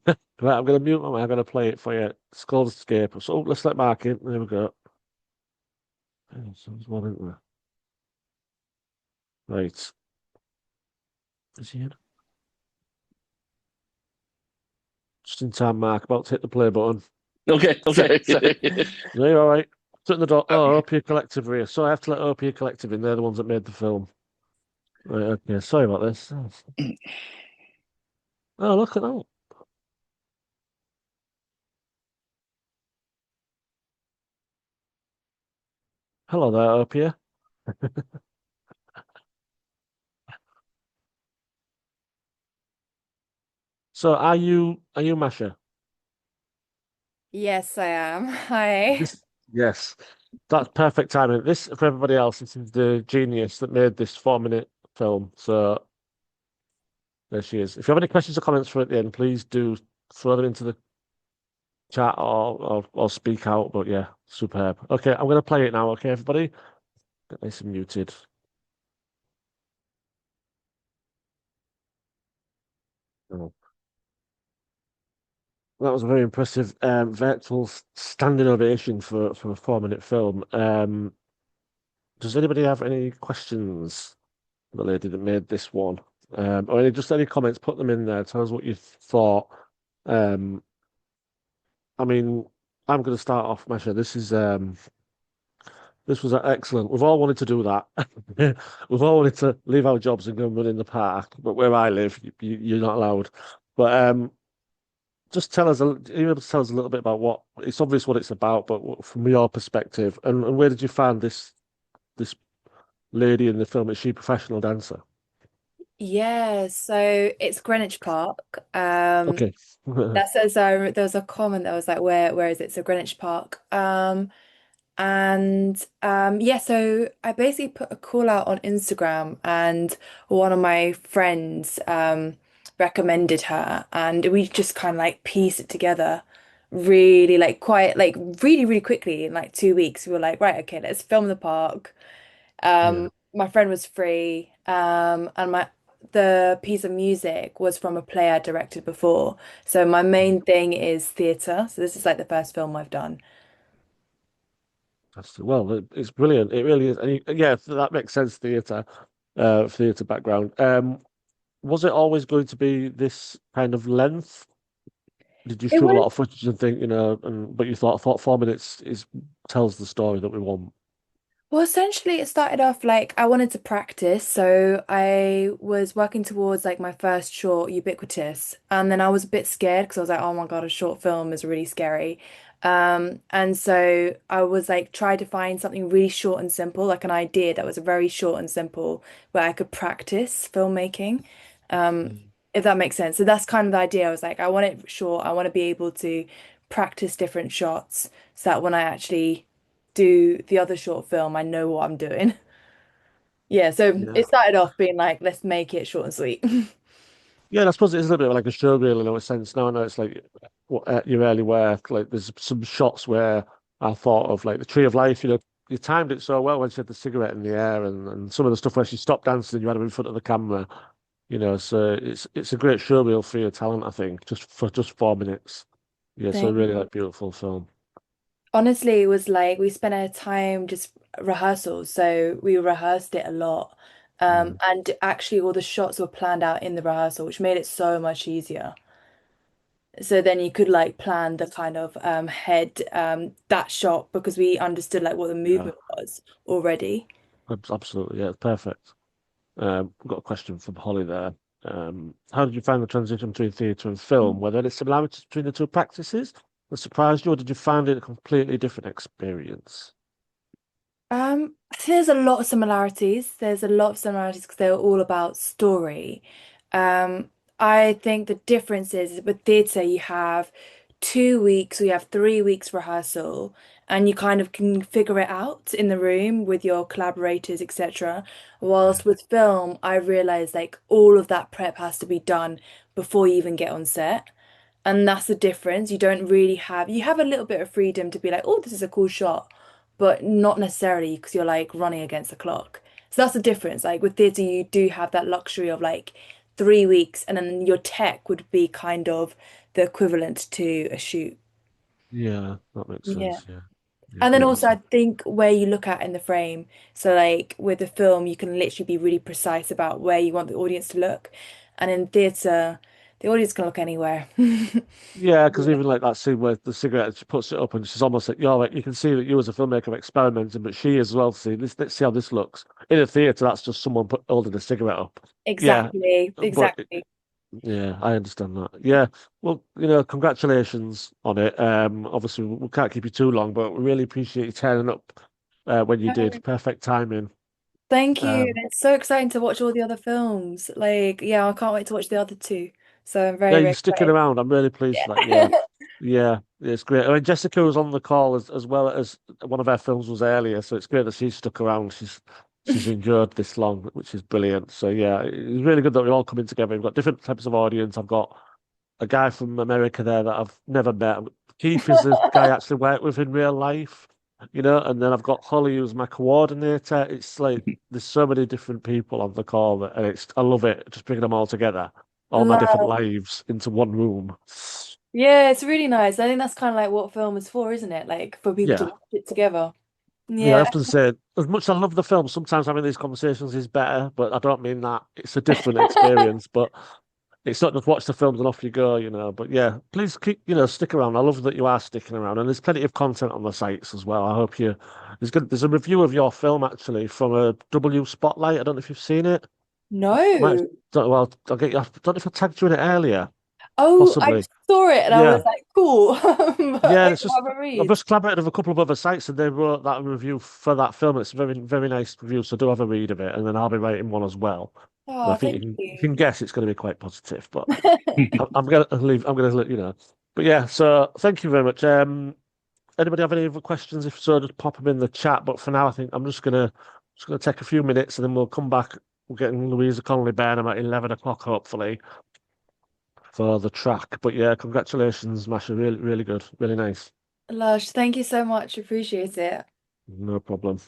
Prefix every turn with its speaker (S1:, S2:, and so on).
S1: Right, I'm gonna mute my. I'm gonna play it for you. It's called Escape. So let's let Mark in. There we go. So there's one, isn't there? Right. Is he in? Just in time, Mark. About to hit the play button.
S2: Okay,
S1: Sorry,
S2: okay.
S1: sorry. No, you're all right. Shut the door. Oh, OP Collective here. So I have to let OP Collective in. They're the ones that made the film. Right, okay. Sorry about this. Oh, look at that. Hello there, OP. So are you Masha?
S3: Yes, I am. Hi.
S1: This yes. That's perfect timing. This for everybody else, this is the genius that made this 4 minute film. So there she is. If you have any questions or comments for at the end, please do throw them into the chat or speak out. But yeah, superb. Okay, I'm gonna play it now, okay, everybody? Get nice and muted. Oh. That was a very impressive virtual standing ovation for a 4 minute film. Does anybody have any questions for the lady that made this one? Or any comments, put them in there. Tell us what you thought. Um, I mean, I'm going to start off, Masha. This was excellent. We've all wanted to do that. We've all wanted to leave our jobs and go and run in the park, but where I live, you're not allowed. But just tell us, are you able to tell us a little bit about what it's obvious what it's about, but from your perspective, and where did you find this lady in the film? Is she a professional dancer?
S3: Yeah, so it's Greenwich Park.
S1: Okay.
S3: That says there was a comment that was like, where is it? So Greenwich Park. And yeah, so I basically put a call out on Instagram and one of my friends recommended her and we just kind of like pieced it together really like quite like really, really quickly in like 2 weeks. We were like, right, okay, let's film the park.
S1: Yeah.
S3: My friend was free, and my the piece of music was from a play I directed before. So my main thing is theatre. So this is like the first film I've done.
S1: Well, it's brilliant. It really is. And yeah, so that makes sense. Theatre background. Was it always going to be this kind of length? Did you
S3: It
S1: shoot a
S3: was
S1: lot of footage and think, but you thought 4 minutes is tells the story that we want?
S3: Well, essentially, it started off like I wanted to practice. So I was working towards like my first short, Ubiquitous. And then I was a bit scared because I was like, oh my God, a short film is really scary. And so I was like, trying to find something really short and simple, like an idea that was very short and simple where I could practice filmmaking. Um,
S1: Mm.
S3: if that makes sense. So that's kind of the idea. I was like, I want it short. I want to be able to practice different shots so that when I actually do the other short film, I know what I'm doing. Yeah, so
S1: Yeah.
S3: it started off being like, let's make it short and sweet.
S1: Yeah, and I suppose it is a little bit like a showreel in a sense. Now I know it's like what your early work. Like there's some shots where I thought of like the Tree of Life. You timed it so well when she had the cigarette in the air, and some of the stuff where she stopped dancing and you had her in front of the camera. So it's a great showreel for your talent, I think, just 4 minutes. Yeah, so
S3: Thank
S1: really like beautiful film.
S3: Honestly, it was like we spent our time just rehearsals, so we rehearsed it a lot.
S1: Mm.
S3: And actually all the shots were planned out in the rehearsal, which made it so much easier. So then you could like plan the kind of head that shot because we understood like what the
S1: Yeah,
S3: movement was already.
S1: absolutely. Yeah, perfect. We've got a question from Holly there. How did you find the transition between theatre and film? Were there any similarities between the two practices that surprised you, or did you find it a completely different experience?
S3: I think there's a lot of similarities. There's a lot of similarities because they're all about story. Um, I think the difference is with theatre, you have 2 weeks or you have 3 weeks rehearsal, and you kind of can figure it out in the room with your collaborators, etc.
S1: Yeah,
S3: Whilst with film, I realized like all of that prep has to be done before you even get on set. And that's the difference. You have a little bit of freedom to be like, oh, this is a cool shot, but not necessarily because you're like running against the clock. So that's the difference. Like with theatre, you do have that luxury of like 3 weeks, and then your tech would be kind of the equivalent to a shoot.
S1: Yeah, that makes
S3: Yeah.
S1: sense. Yeah. Yeah,
S3: And then
S1: great
S3: also,
S1: answer.
S3: I think where you look at in the frame. So, like with the film, you can literally be really precise about where you want the audience to look. And in theatre, the audience can look anywhere.
S1: Yeah, because even like that scene where the cigarette, she puts it up and she's almost like, you're like, you can see that you as a filmmaker are experimenting, but she as well see this. Let's see how this looks. In a theatre, that's just someone holding a cigarette up. Yeah,
S3: Exactly,
S1: but
S3: exactly.
S1: yeah, I understand that. Yeah, well, congratulations on it. Obviously we can't keep you too long, but we really appreciate you turning up when you did. Perfect timing.
S3: Thank you.
S1: Um,
S3: It's so exciting to watch all the other films. Like, yeah, I can't wait to watch the other two. So I'm
S1: Yeah,
S3: very,
S1: you're
S3: very
S1: sticking
S3: excited.
S1: around. I'm really pleased for that. Yeah,
S3: Yeah.
S1: yeah, it's great. I mean, Jessica was on the call as well as one of her films was earlier, so it's great that she's stuck around. She's endured this long, which is brilliant. So yeah, it's really good that we're all coming together. We've got different types of audience. I've got a guy from America there that I've never met. Keith is the guy I actually work with in real life, and then I've got Holly who's my coordinator. It's like there's so many different people on the call, and I love it, just bringing them all together, all my different
S3: Love.
S1: lives into one room.
S3: Yeah, it's really nice. I think that's kind of like what film is for, isn't it? Like for people to
S1: Yeah,
S3: watch it together.
S1: yeah. I
S3: Yeah.
S1: often say, as much as I love the film, sometimes having these conversations is better, but I don't mean that. It's a different experience, but it's not just watch the films and off you go. But yeah, please keep, stick around. I love that you are sticking around, and there's plenty of content on the sites as well. I hope you. There's a review of your film actually from a W Spotlight. I don't know if you've seen it. I might.
S3: No.
S1: Well, I'll get you. I don't know if I tagged you in it earlier.
S3: Oh, I
S1: Possibly.
S3: saw it and I was
S1: Yeah.
S3: like, cool. But
S1: Yeah,
S3: maybe
S1: it's just
S3: I'll have a
S1: I've
S3: read.
S1: just collaborated with a couple of other sites and they wrote that review for that film. It's a very, very nice review, so do have a read of it, and then I'll be writing one as well. And I
S3: Oh,
S1: think
S3: thank
S1: you
S3: you.
S1: can guess it's going to be quite positive, but I'm gonna leave. I'm gonna let you know. But yeah, so thank you very much. Anybody have any other questions? If so, just pop them in the chat. But for now, I think I'm just gonna take a few minutes and then we'll come back. We're getting Louisa Connolly Burnham at 11 o'clock, hopefully, for the track. But yeah, congratulations, Masha. Really, really good. Really nice.
S3: Lush, thank you so much. Appreciate it.
S1: No problem.